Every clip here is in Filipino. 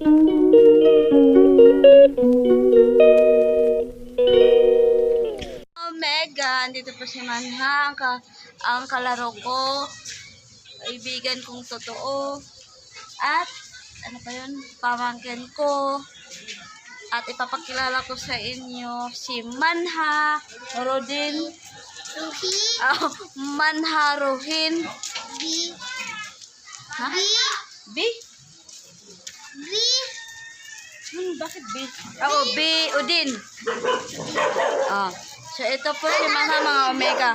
Omega, dito po si Manha, ang kalaro ko, kaibigan kong totoo, at ano pa yun, pamangkin ko, at ipapakilala ko sa inyo si Manha Rodin, Manha Rohin, ha? B? Bakit B? B Udin. So ito po si Manha, mga Omega.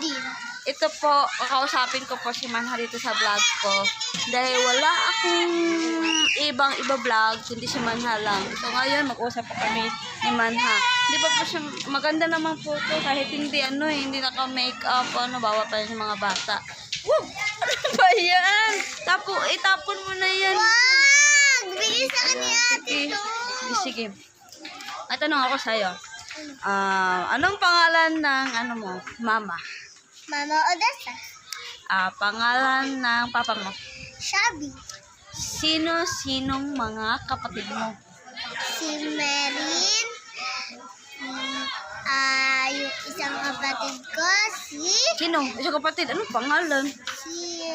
Ito po, kakausapin ko po si Manha dito sa vlog ko. Dahil wala akong ibang vlog, kundi si Manha lang. So ngayon, mag-usap po kami ni Manha. Hindi pa po siya, maganda naman po ito. Kahit hindi hindi naka-makeup, bawa pa yung mga bata. Wow! Ano ba yan? Itapon mo na yan. Wag! Bigay sa kanya ito. Sige. May tanong ako sa'yo. Anong pangalan ng mama? Mama Odessa. Pangalan ng papa mo? Shabby. Sino-sinong mga kapatid mo? Si Marin. Yung isang kapatid ko, Sino? Isang kapatid. Anong pangalan? Sino?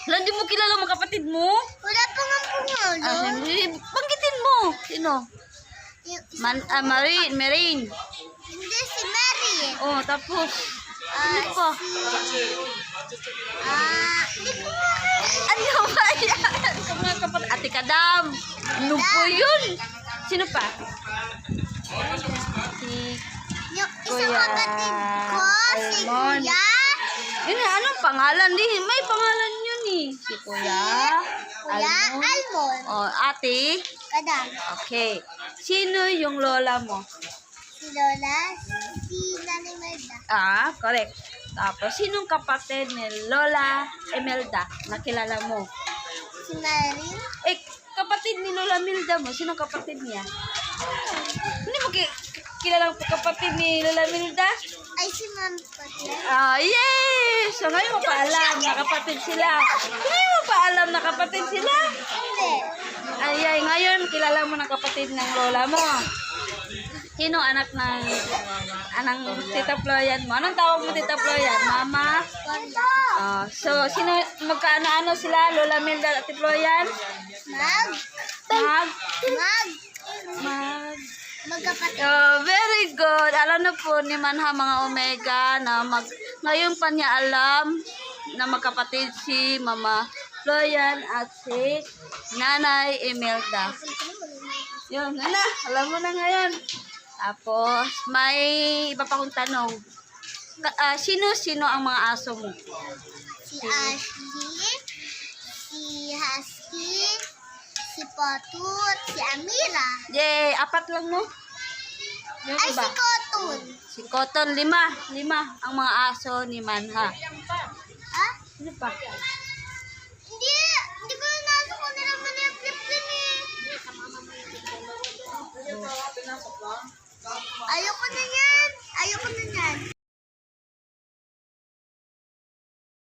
Wala, di mo kilala mga kapatid mo? Wala pa nga pangalan. Banggitin mo. Sino? Marin. Hindi, si Mary. Tapos. Ano pa? Hindi ko nga. Ano ba yan? Mga kapatid. Ate Kadam. Ano po yun? Sino pa? Yung isang Kuya kapatid ko, si Almond. Kuya. Yun na, anong pangalan? May pangalan yun eh. Si Kuya Almond. Ate? Kadam. Okay. Sino yung lola mo? Si Lola, si Nanay Melda. Correct. Tapos, sinong kapatid ni Lola Emelda na kilala mo? Si Marin. Kapatid ni Lola Melda mo, sinong kapatid niya? Hindi mo kilala ang kapatid ni Lola Melda? Ay, si Ma'am Patla. Yes! So, ngayon mo pa alam na kapatid sila. Ngayon mo pa alam na kapatid sila? Hindi. Ngayon, kilala mo ng kapatid ng lola mo. Sino anak ng Tita Floyan mo? Anong tawag mo Tita Floyan? Mama? So, sino, magkaano sila? Lola Melda at Tita Floyan? Magkapatid. Very good. Alam na po ni Manha, mga Omega, na ngayon pa niya alam na magkapatid si Mama Floyan at si Nanay Emelda. Yun, alam mo na ngayon. Tapos, may iba pa akong tanong. Sino-sino ang mga aso mo? Si Ashley, si Husky, si Potut, si Amira. Yay, 4 lang no? Yung Ay, iba? si Cotton. Si Cotton, 5 ang mga aso ni Manha. Ha? Ano pa?